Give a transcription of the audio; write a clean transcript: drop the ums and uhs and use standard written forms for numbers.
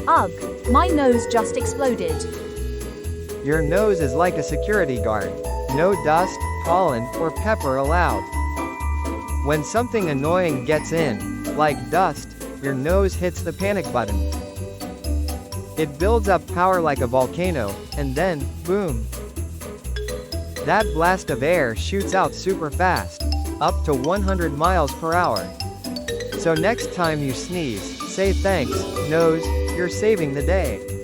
Ugh, my nose just exploded. Your nose is like a security guard. No dust, pollen, or pepper allowed. When something annoying gets in, like dust, your nose hits the panic button. It builds up power like a volcano, and then, boom. That blast of air shoots out super fast, up to 100 miles per hour. So next time you sneeze, say thanks, nose, you're saving the day.